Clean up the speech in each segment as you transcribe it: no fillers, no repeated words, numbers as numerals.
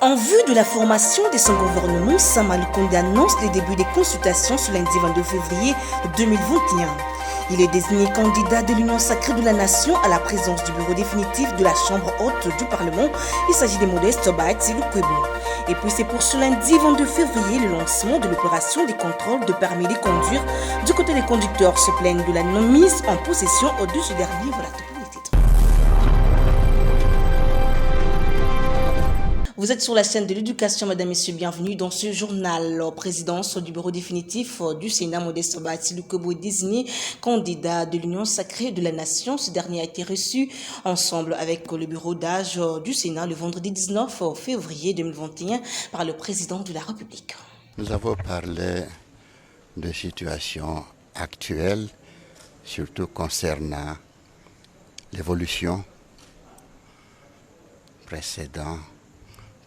En vue de la formation de son gouvernement, Sama Lukonde annonce le début des consultations ce lundi 22 février 2021. Il est désigné candidat de l'Union sacrée de la Nation à la présidence du bureau définitif de la Chambre haute du Parlement. Il s'agit de Modeste Bahati Lukwebo. Et puis c'est pour ce lundi 22 février le lancement de l'opération des contrôles de permis de conduire. Du côté des conducteurs se plaignent de la non-mise en possession au-dessus dernier. Voilà tout pour les titres. Vous êtes sur la chaîne de l'éducation, mesdames et messieurs, bienvenue dans ce journal. Présidence du bureau définitif du Sénat, Modeste Bahati Lukwebo est désigné candidat de l'Union sacrée de la Nation. Ce dernier a été reçu ensemble avec le bureau d'âge du Sénat le vendredi 19 février 2021 par le président de la République. Nous avons parlé de situation actuelle, surtout concernant l'évolution précédente.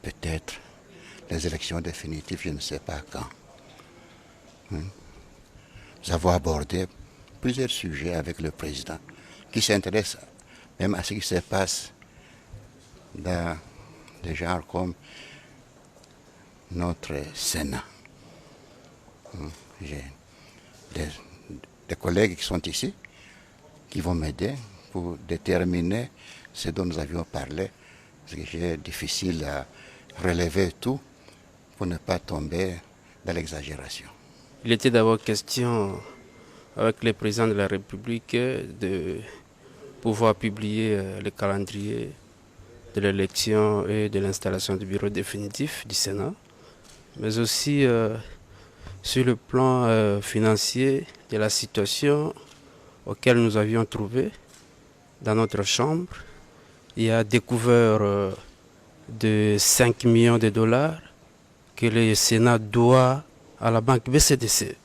Peut-être les élections définitives, je ne sais pas quand. Nous avons abordé plusieurs sujets avec le président qui s'intéressent même à ce qui se passe dans des genres comme notre Sénat. J'ai des collègues qui sont ici qui vont m'aider pour déterminer ce dont nous avions parlé, parce que c'est difficile à relever tout pour ne pas tomber dans l'exagération. Il était d'abord question avec le président de la République de pouvoir publier le calendrier de l'élection et de l'installation du bureau définitif du Sénat, mais aussi sur le plan financier de la situation auquel nous avions trouvé dans notre chambre. Il y a découvert de 5 millions de dollars que le Sénat doit à la banque BCDC,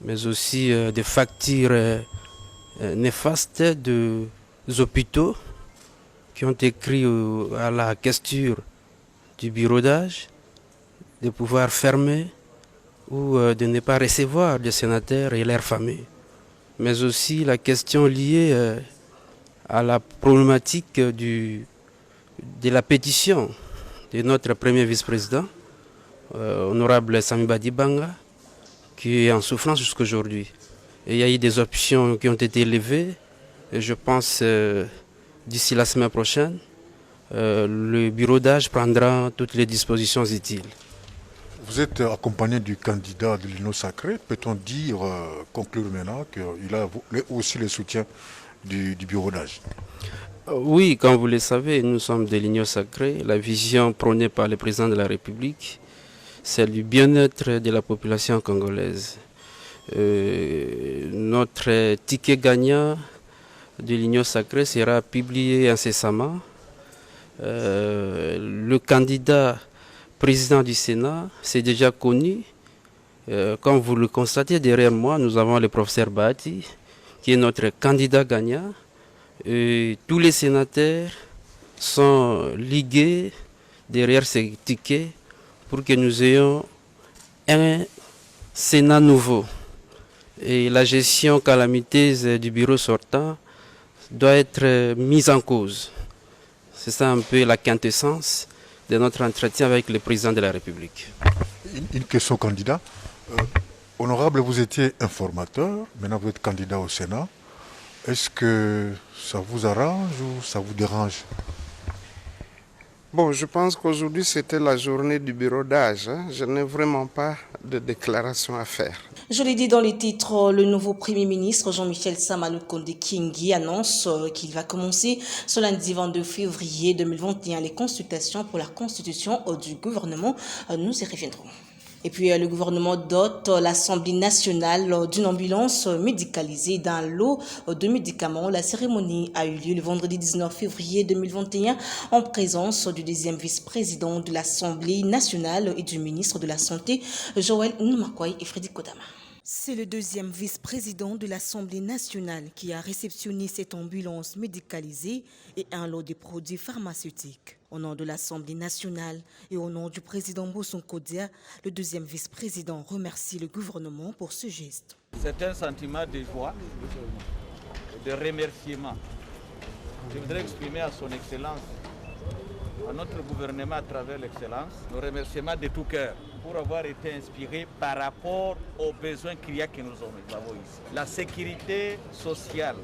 mais aussi des factures néfastes des hôpitaux qui ont écrit à la question du bureau d'âge de pouvoir fermer ou de ne pas recevoir les sénateurs et leurs familles, mais aussi la question liée à la problématique de la pétition de notre premier vice-président, honorable Sami Badibanga, qui est en souffrance jusqu'à aujourd'hui. Et il y a eu des options qui ont été élevées, et je pense d'ici la semaine prochaine, le bureau d'âge prendra toutes les dispositions utiles. Vous êtes accompagné du candidat de l'Union sacrée. Peut-on dire, conclure maintenant, qu'il a aussi le soutien du bureau d'âge? Oui, comme vous le savez, nous sommes de l'Union sacrée. La vision prônée par le président de la République, c'est le bien-être de la population congolaise. Notre ticket gagnant de l'Union sacrée sera publié incessamment. Le candidat président du Sénat, c'est déjà connu. Comme vous le constatez, derrière moi, nous avons le professeur Bahati, qui est notre candidat gagnant. Et tous les sénateurs sont ligués derrière ces tickets pour que nous ayons un Sénat nouveau. Et la gestion calamiteuse du bureau sortant doit être mise en cause. C'est ça un peu la quintessence de notre entretien avec le président de la République. Une question candidat. Honorable, vous étiez informateur, maintenant vous êtes candidat au Sénat. Est-ce que ça vous arrange ou ça vous dérange? Bon, je pense qu'aujourd'hui c'était la journée du bureau d'âge. Je n'ai vraiment pas de déclaration à faire. Je l'ai dit dans les titres, le nouveau Premier ministre Jean-Michel Sama Lukonde Kingi annonce qu'il va commencer ce lundi 22 février 2021 les consultations pour la constitution du gouvernement. Nous y reviendrons. Et puis le gouvernement dote l'Assemblée nationale d'une ambulance médicalisée d'un lot de médicaments. La cérémonie a eu lieu le vendredi 19 février 2021 en présence du deuxième vice-président de l'Assemblée nationale et du ministre de la Santé, Joël Noumakwai et Frédéric Kodama. C'est le deuxième vice-président de l'Assemblée nationale qui a réceptionné cette ambulance médicalisée et un lot de produits pharmaceutiques. Au nom de l'Assemblée nationale et au nom du président Bosson Kodia, le deuxième vice-président remercie le gouvernement pour ce geste. C'est un sentiment de joie, de remerciement. Je voudrais exprimer à son Excellence à notre gouvernement à travers l'excellence nos remerciements de tout cœur pour avoir été inspirés par rapport aux besoins criants que nous avons ici. La sécurité sociale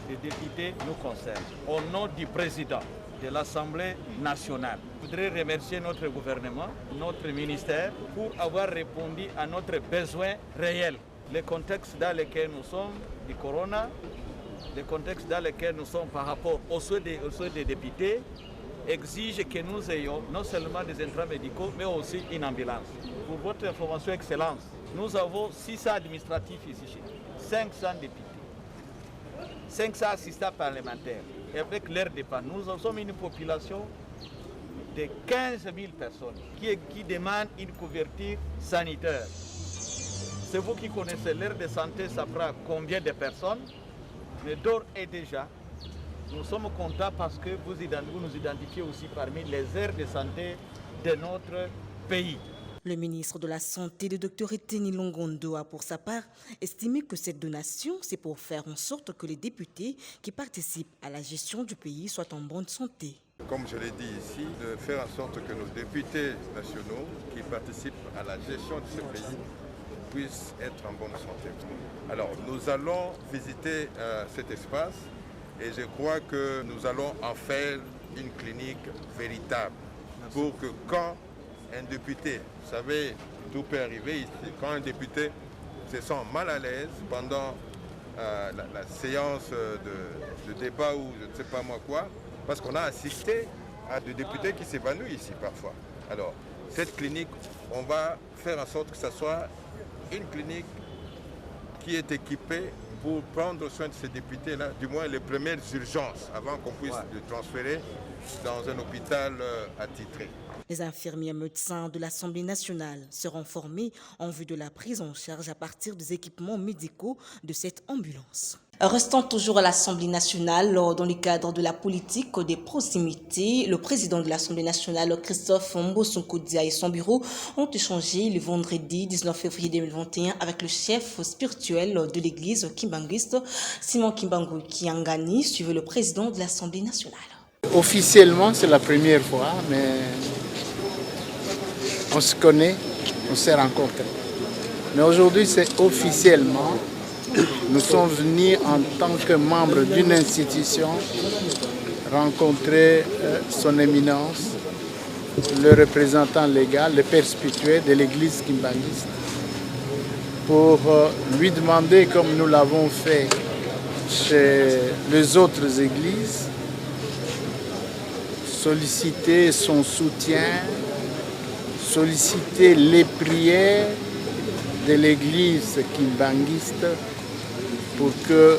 des députés nous concerne. Au nom du président de l'Assemblée nationale, je voudrais remercier notre gouvernement, notre ministère, pour avoir répondu à notre besoin réel. Le contexte dans lequel nous sommes, du corona, le contexte dans lequel nous sommes par rapport aux souhaits des députés, exige que nous ayons non seulement des intrants médicaux, mais aussi une ambulance. Pour votre information, Excellence, nous avons 600 administratifs ici, 500 députés, 500 assistants parlementaires. Et avec leur départ, nous sommes une population de 15 000 personnes qui demandent une couverture sanitaire. C'est vous qui connaissez l'aire de santé, ça prend combien de personnes? Mais d'ores et déjà, nous sommes contents parce que vous nous identifiez aussi parmi les aires de santé de notre pays. Le ministre de la Santé, le Dr Eteni Longondo, a pour sa part estimé que cette donation, c'est pour faire en sorte que les députés qui participent à la gestion du pays soient en bonne santé. Comme je l'ai dit ici, de faire en sorte que nos députés nationaux qui participent à la gestion de ce pays puissent être en bonne santé. Alors, nous allons visiter cet espace et je crois que nous allons en faire une clinique véritable pour que quand un député, vous savez, tout peut arriver ici, quand un député se sent mal à l'aise pendant la séance de débat ou je ne sais pas moi quoi, parce qu'on a assisté à des députés qui s'évanouissent ici parfois. Alors, cette clinique, on va faire en sorte que ce soit une clinique qui est équipée pour prendre soin de ces députés-là, du moins les premières urgences, avant qu'on puisse les transférer dans un hôpital attitré. Les infirmiers médecins de l'Assemblée nationale seront formés en vue de la prise en charge à partir des équipements médicaux de cette ambulance. Restant toujours à l'Assemblée nationale, dans le cadre de la politique des proximités, le président de l'Assemblée nationale, Christophe Mbossounkoudia, et son bureau ont échangé le vendredi 19 février 2021 avec le chef spirituel de l'église kimbanguiste, Simon Kimbangu Kiangani, suivi le président de l'Assemblée nationale. Officiellement, c'est la première fois, mais on se connaît, on s'est rencontrés. Mais aujourd'hui, c'est officiellement. Nous sommes venus en tant que membres d'une institution rencontrer son éminence, le représentant légal, le père spirituel de l'église kimbanguiste, pour lui demander, comme nous l'avons fait chez les autres églises, solliciter son soutien, solliciter les prières de l'église kimbanguiste pour que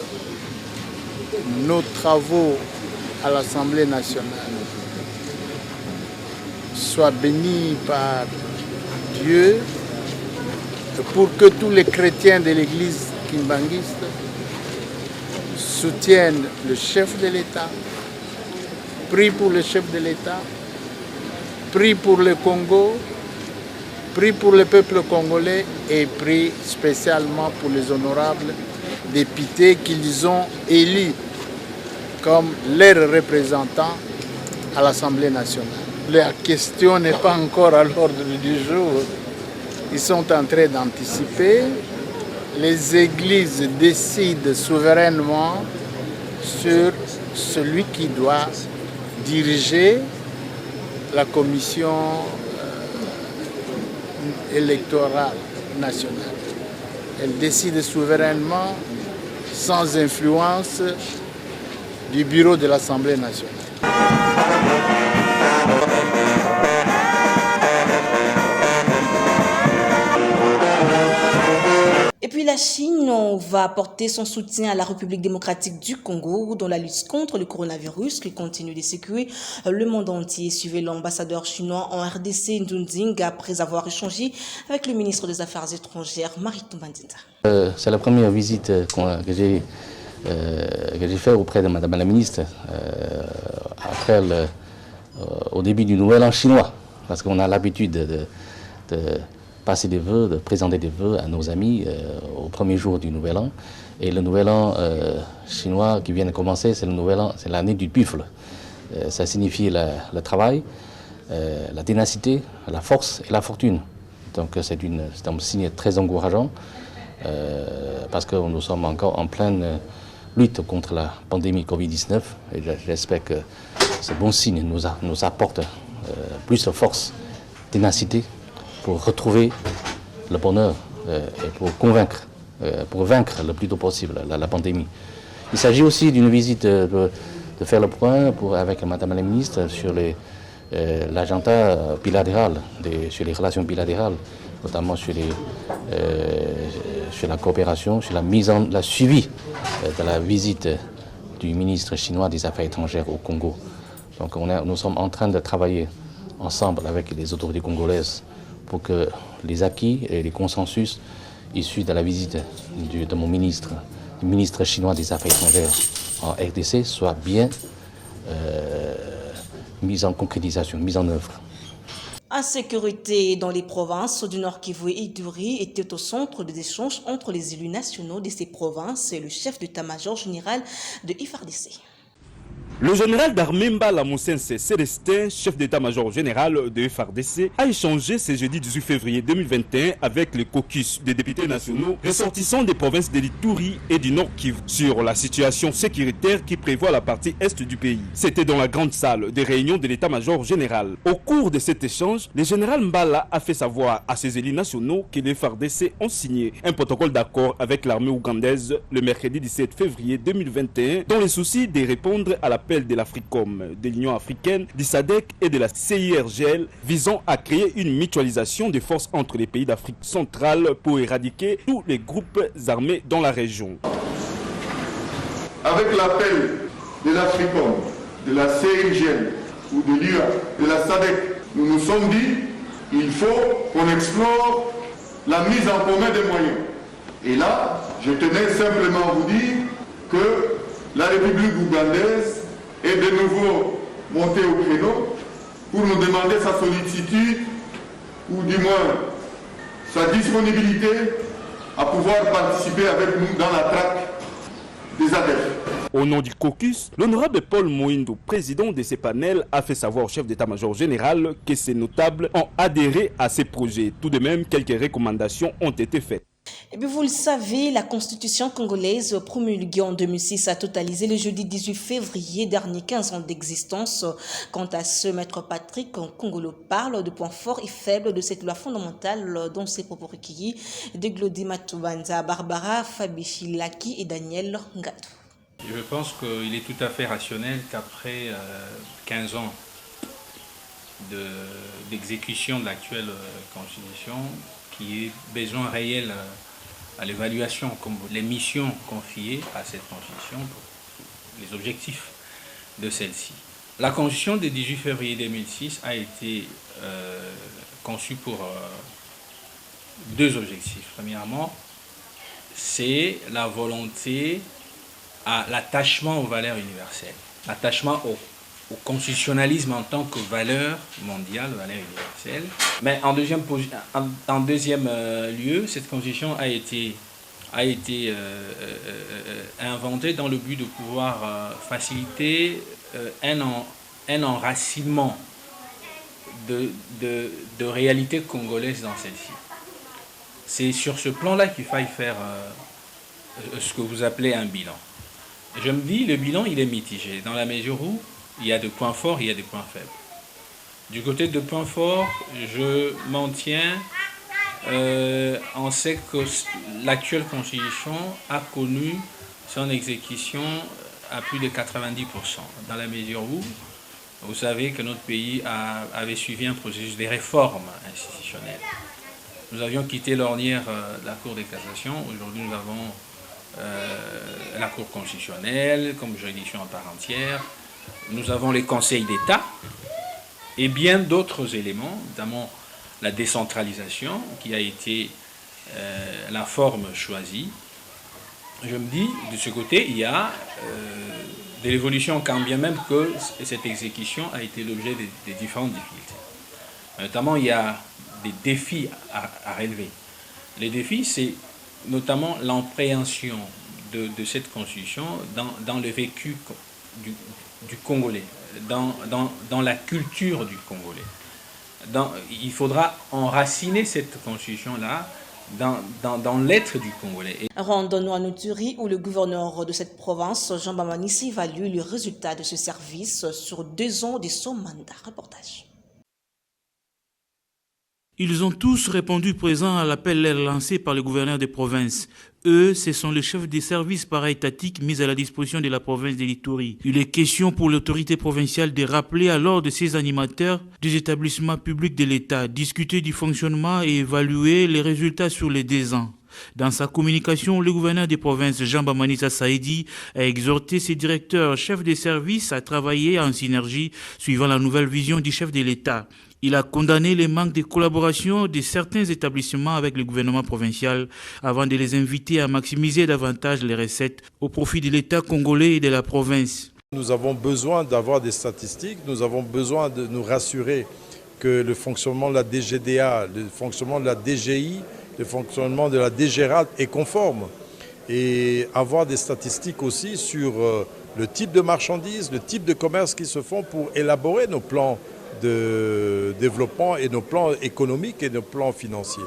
nos travaux à l'Assemblée nationale soient bénis par Dieu, pour que tous les chrétiens de l'église kimbanguiste soutiennent le chef de l'État, prient pour le chef de l'État, prient pour le Congo, prient pour le peuple congolais et prient spécialement pour les honorables députés qu'ils ont élus comme leurs représentants à l'Assemblée nationale. La question n'est pas encore à l'ordre du jour. Ils sont en train d'anticiper. Les églises décident souverainement sur celui qui doit diriger la commission électorale nationale. Elles décident souverainement, sans influence du bureau de l'Assemblée nationale. Et puis la Chine va apporter son soutien à la République démocratique du Congo dans la lutte contre le coronavirus qui continue de secouer le monde entier. Suivez l'ambassadeur chinois en RDC, Ndunding, après avoir échangé avec le ministre des Affaires étrangères, Mariton Bandinda. C'est la première visite que j'ai faite auprès de Madame la ministre au début du Nouvel An chinois, parce qu'on a l'habitude de passer des vœux, de présenter des vœux à nos amis au premier jour du Nouvel An. Et le Nouvel An chinois qui vient de commencer, c'est l'année du buffle. Ça signifie le travail, la ténacité, la force et la fortune. Donc c'est un signe très encourageant parce que nous sommes encore en pleine lutte contre la pandémie Covid-19 et j'espère que ce bon signe nous apporte plus de force, ténacité pour retrouver le bonheur et pour vaincre le plus tôt possible la pandémie. Il s'agit aussi d'une visite de faire le point avec Madame la ministre sur l'agenda bilatéral, sur les relations bilatérales, notamment sur la coopération, sur la suivi de la visite du ministre chinois des Affaires étrangères au Congo. Donc nous sommes en train de travailler ensemble avec les autorités congolaises pour que les acquis et les consensus issus de la visite de mon ministre, du ministre chinois des Affaires étrangères en RDC soient bien mis en concrétisation, mis en œuvre. Insécurité dans les provinces du Nord Kivu et Ituri était au centre des échanges entre les élus nationaux de ces provinces et le chef d'état-major général de FARDC. Le général d'armée Mbala Moussense Célestin, chef d'état-major général de FARDC, a échangé ce jeudi 18 février 2021 avec le caucus des députés nationaux ressortissants des provinces de l'Ituri et du Nord Kivu sur la situation sécuritaire qui prévoit la partie est du pays. C'était dans la grande salle des réunions de l'état-major général. Au cours de cet échange, le général Mbala a fait savoir à ses élus nationaux que les FARDC ont signé un protocole d'accord avec l'armée ougandaise le mercredi 17 février 2021 dans le souci de répondre à l'appel de l'Africom, de l'Union africaine, du SADC et de la CIRGL visant à créer une mutualisation des forces entre les pays d'Afrique centrale pour éradiquer tous les groupes armés dans la région. Avec l'appel de l'Africom, de la CIRGL ou de l'UA, de la SADC, nous nous sommes dit il faut qu'on explore la mise en commun des moyens. Et là, je tenais simplement à vous dire que la République ougandaise est de nouveau montée au créneau pour nous demander sa sollicitude ou du moins sa disponibilité à pouvoir participer avec nous dans la traque des adeptes. Au nom du caucus, l'honorable Paul Moïndou, président de ces panels, a fait savoir au chef d'état-major général que ces notables ont adhéré à ces projets. Tout de même, quelques recommandations ont été faites. Et puis vous le savez, la constitution congolaise promulguée en 2006 a totalisé le jeudi 18 février dernier 15 ans d'existence. Quant à ce, Maître Patrick Kongolo parle de points forts et faibles de cette loi fondamentale dont ses propos recueillis de Glody Matubanza, Barbara Fabichilaki et Daniel Ngadou. Je pense qu'il est tout à fait rationnel qu'après 15 ans d'exécution de l'actuelle constitution, qui est besoin réel à l'évaluation, comme les missions confiées à cette constitution, les objectifs de celle-ci. La constitution du 18 février 2006 a été conçue pour deux objectifs. Premièrement, c'est la volonté à l'attachement aux valeurs universelles, l'attachement au constitutionnalisme en tant que valeur mondiale, valeur universelle. Mais en deuxième lieu, cette constitution a été inventée dans le but de pouvoir faciliter un enracinement de réalités congolaises dans celle-ci. C'est sur ce plan-là qu'il faille faire ce que vous appelez un bilan. Je me dis, le bilan, il est mitigé, dans la mesure où il y a des points forts, il y a des points faibles. Du côté de points forts, je m'en tiens. On sait que l'actuelle constitution a connu son exécution à plus de 90%, dans la mesure où vous savez que notre pays avait suivi un processus de réforme institutionnelle. Nous avions quitté l'ornière de la Cour de cassation. Aujourd'hui, nous avons la Cour constitutionnelle comme juridiction à part entière. Nous avons les conseils d'État et bien d'autres éléments, notamment la décentralisation qui a été la forme choisie. Je me dis, de ce côté, il y a de l'évolution quand bien même que cette exécution a été l'objet de différentes difficultés. Notamment, il y a des défis à relever. Les défis, c'est notamment l'appréhension de cette constitution dans le vécu du Congolais. dans la culture du Congolais. Il faudra enraciner cette constitution-là dans l'être du Congolais. Rendons-nous à Nuturi, où le gouverneur de cette province, Jean Bamanissi, évalue le résultat de ce service sur 2 ans de son mandat. Reportage. Ils ont tous répondu présents à l'appel lancé par le gouverneur des provinces. Eux, ce sont les chefs des services para-étatiques mis à la disposition de la province de l'Ituri. Il est question pour l'autorité provinciale de rappeler alors de ses animateurs des établissements publics de l'État, discuter du fonctionnement et évaluer les résultats sur les 2 ans. Dans sa communication, le gouverneur des provinces, Jean Bamanissa Saïdi, a exhorté ses directeurs, chefs des services à travailler en synergie suivant la nouvelle vision du chef de l'État. Il a condamné les manques de collaboration de certains établissements avec le gouvernement provincial avant de les inviter à maximiser davantage les recettes au profit de l'État congolais et de la province. Nous avons besoin d'avoir des statistiques, nous avons besoin de nous rassurer que le fonctionnement de la DGDA, le fonctionnement de la DGI, le fonctionnement de la DGRAD est conforme. Et avoir des statistiques aussi sur le type de marchandises, le type de commerce qui se font pour élaborer nos plans de développement et nos plans économiques et nos plans financiers.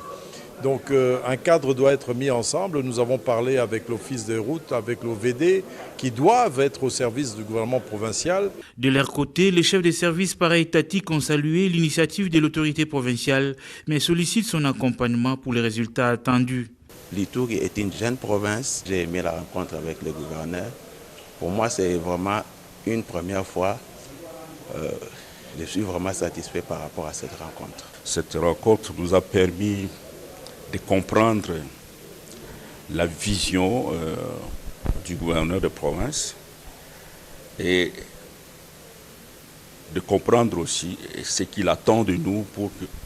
Donc un cadre doit être mis ensemble. Nous avons parlé avec l'Office des routes, avec l'OVD, qui doivent être au service du gouvernement provincial. De leur côté, les chefs des services para-étatiques ont salué l'initiative de l'autorité provinciale, mais sollicitent son accompagnement pour les résultats attendus. L'Ituri est une jeune province. J'ai aimé la rencontre avec le gouverneur. Pour moi, c'est vraiment une première fois. Je suis vraiment satisfait par rapport à cette rencontre. Cette rencontre nous a permis de comprendre la vision du gouverneur de province et de comprendre aussi ce qu'il attend de nous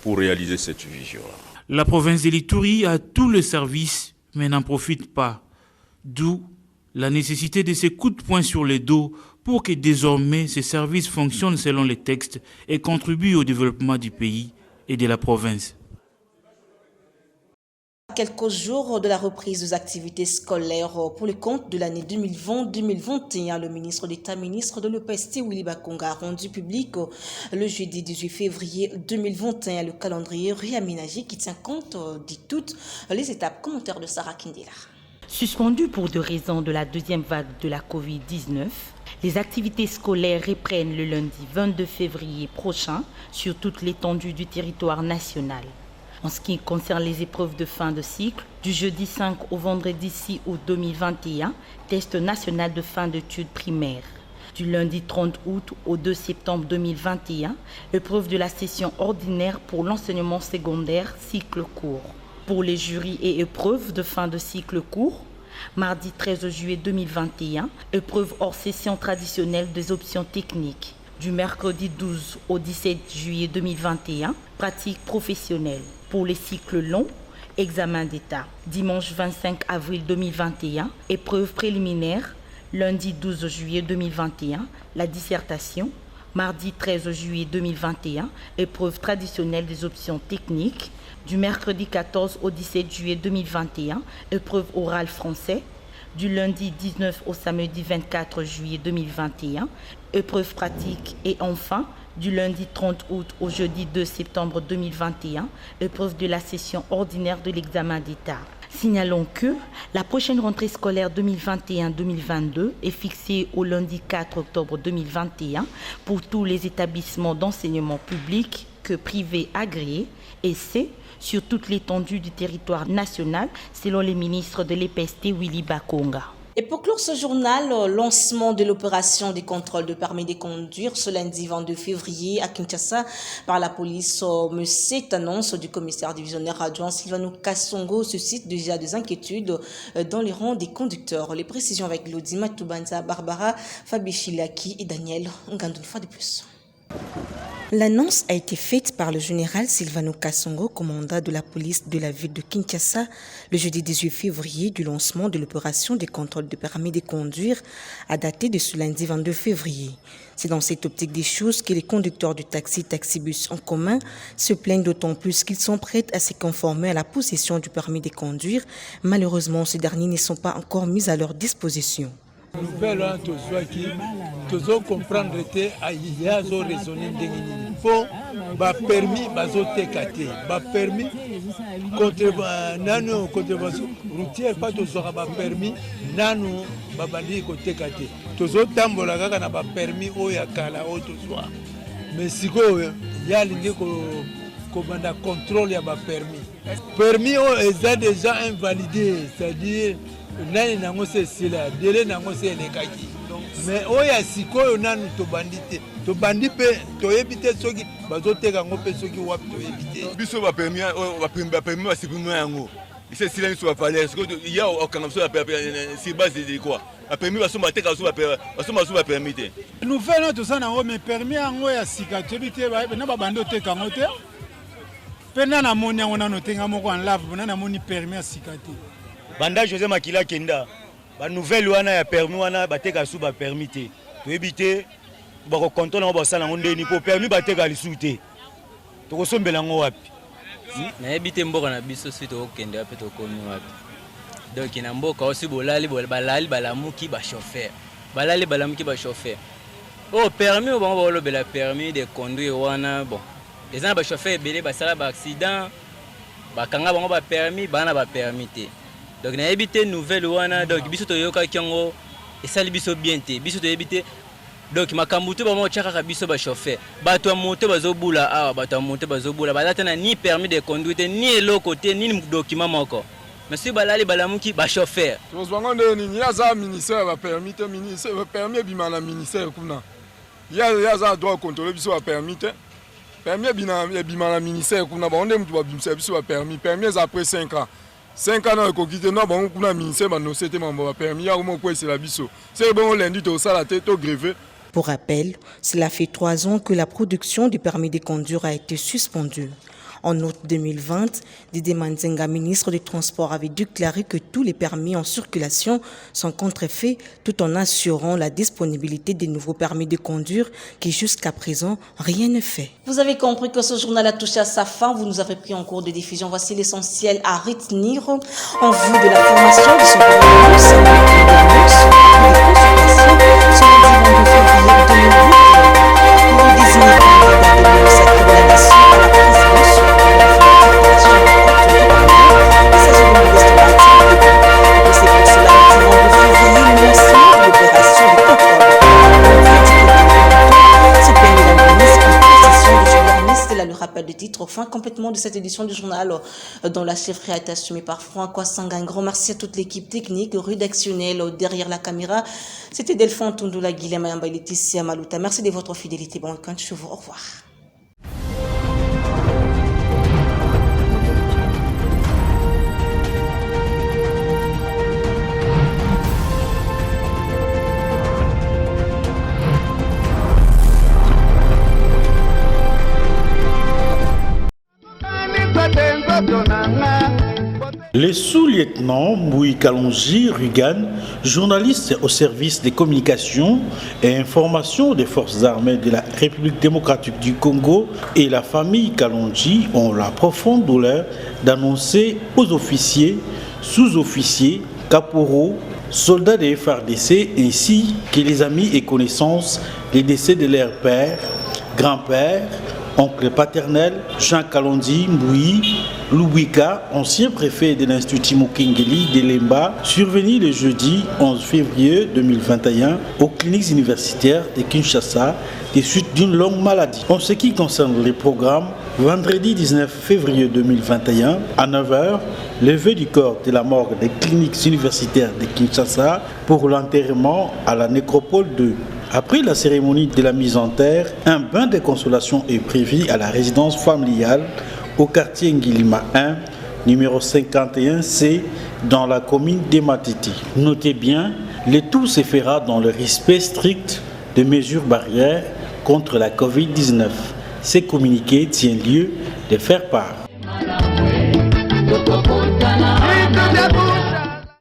pour réaliser cette vision-là. La province de l'Ituri a tout le service, mais n'en profite pas. D'où la nécessité de ces coups de poing sur le dos pour que désormais ces services fonctionnent selon les textes et contribuent au développement du pays et de la province. Quelques jours de la reprise des activités scolaires pour le compte de l'année 2020-2021, le ministre d'État, ministre de l'EPST, Willy Bakonga, a rendu public le jeudi 18 février 2021 le calendrier réaménagé qui tient compte de toutes les étapes. Commentaire de Sarah Kindela. Suspendu pour 2 raisons de la 2e vague de la Covid-19, les activités scolaires reprennent le lundi 22 février prochain sur toute l'étendue du territoire national. En ce qui concerne les épreuves de fin de cycle, du jeudi 5 au vendredi 6 août 2021, test national de fin d'études primaires. Du lundi 30 août au 2 septembre 2021, épreuve de la session ordinaire pour l'enseignement secondaire cycle court. Pour les jurys et épreuves de fin de cycle court, mardi 13 juillet 2021, épreuve hors session traditionnelle des options techniques. Du mercredi 12 au 17 juillet 2021, pratique professionnelle. Pour les cycles longs, examen d'État. Dimanche 25 avril 2021, épreuve préliminaire. Lundi 12 juillet 2021, la dissertation. Mardi 13 juillet 2021, épreuve traditionnelle des options techniques. Du mercredi 14 au 17 juillet 2021, épreuve orale français. Du lundi 19 au samedi 24 juillet 2021, épreuve pratique. Et enfin, du lundi 30 août au jeudi 2 septembre 2021, épreuve de la session ordinaire de l'examen d'État. Signalons que la prochaine rentrée scolaire 2021-2022 est fixée au lundi 4 octobre 2021 pour tous les établissements d'enseignement public que privés agréés, et c'est sur toute l'étendue du territoire national, selon le ministre de l'EPST, Willy Bakonga. Et pour clore ce journal, lancement de l'opération de contrôle de permis de conduire ce lundi 22 février à Kinshasa par la police. Mais cette annonce du commissaire divisionnaire adjoint Sylvano Kassongo suscite déjà des inquiétudes dans les rangs des conducteurs. Les précisions avec Lodima Toubanza, Barbara Fabichilaki et Daniel Ngandou, une fois de plus. L'annonce a été faite par le général Sylvano Kassongo, commandant de la police de la ville de Kinshasa, le jeudi 18 février du lancement de l'opération de contrôle de permis de conduire à dater de ce lundi 22 février. C'est dans cette optique des choses que les conducteurs du taxi-taxibus en commun se plaignent d'autant plus qu'ils sont prêts à se conformer à la possession du permis de conduire. Malheureusement, ces derniers ne sont pas encore mis à leur disposition. Nouvelle wana tozwaki tozokomprendre te ye azoraisonne ndenge nini mpo bapermis bazoteka te bapermis nano contrevention routière mpa tozwaka bapermis nano babandi koteka te tozotambola kaka na bapermis oyo ya kala oyo tozwa mais sikoyo ye alingi kobanda contrôle ya bapermis permis oyo eza déjà invalidé, c'est-à-dire nani nango se sila délai nango se elekaki mais oya sikoyo nanu tobandi te tobandi pe toyebi te soki bazoteka yango pe soki wapi toyebi te biso bapermis basupprime yango ise sila biso bafale ya okanga biso sur base de quoi bapermis basomateka baso bapermis te nouvelle oyo toza nango mais permis yango ya sika toyebi te na babandi oteka yango te mpe na namoni yango nano otenga moko en lave bona namoni permis ya sika te banda José Makila Kenda ba nouvelle wana ya permis wana bateka su ba permis te toyebi te bako contrôle ngo basala ngo ndeni po permis bateka lisu te tokosombela ngo wapi nayebi te mboka na biso si tokende wapi tokomi wapi donc na mboka osi balali balamuki ba chauffeur balali balamuki ba chauffeur oh permis o bango balobela permis de conduire wana bon les gens ba chauffeur belé basala ba accident bakanga bango ba permis bana ba permis te donc na éviter nouvelle wana donc biso to yoka kiango esali biso bien te biso to éviter donc makambuto ba mo chaka biso ba chauffeur bato moto bazobula awa bato moto bazobula balata na ni permis de conduire ni eloko te ni document moko monsieur balali balamuki ba chauffeur tozwango nde ni yaza ministère ba permis te ministère permis bimana ministère kuna yaza droit contrôler biso ba permis te permis bimana ministère kuna ba onde mutu ba bimisa biso ba permis après 5 ans 5 ans ko kite na bango kuna ministère ba no c'était mambo ba permis ya mo ko c'est la biso c'est bon lundi to sala tête to grévé. Pour rappel, cela fait 3 ans que la production du permis de conduire a été suspendue. En août 2020, Didier Manzenga, ministre des Transports, avait déclaré que tous les permis en circulation sont contrefaits tout en assurant la disponibilité des nouveaux permis de conduire qui jusqu'à présent, rien ne fait. Vous avez compris que ce journal a touché à sa fin. Vous nous avez pris en cours de diffusion. Voici l'essentiel à retenir en vue de la formation de ce coronavirus. Sur le divan de février 2020, pour le désigner candidat de l'Université de la Nation à la présidence. Le rappel de titre, fin complètement de cette édition du journal dont la chefferie a été assumée par Franck Sanga. Un grand merci à toute l'équipe technique, rédactionnelle derrière la caméra. C'était Delphine Tundula, Guilhem Ayamba et Laetitia Malouta. Merci de votre fidélité. Bon week-end, je vous au revoir. Le sous-lieutenant Mbouy Kalonji Rugan, journaliste au service des communications et informations des forces armées de la République démocratique du Congo, et la famille Kalonji ont la profonde douleur d'annoncer aux officiers, sous-officiers, caporaux, soldats des FARDC ainsi que les amis et connaissances les décès de leur père, grand-père, oncle paternel Jean Kalonji Mbouy Louika, ancien préfet de l'Institut Mukengeli de Lemba, survenu le jeudi 11 février 2021 aux cliniques universitaires de Kinshasa des suites d'une longue maladie. En ce qui concerne les programmes, vendredi 19 février 2021 à 9h, levée du corps de la morgue des cliniques universitaires de Kinshasa pour l'enterrement à la nécropole 2. Après la cérémonie de la mise en terre, un bain de consolation est prévu à la résidence familiale au quartier Ngilima 1, numéro 51C, dans la commune d'Ematiti. Notez bien, le tout se fera dans le respect strict des mesures barrières contre la Covid-19. Ce communiqué tient lieu de faire part.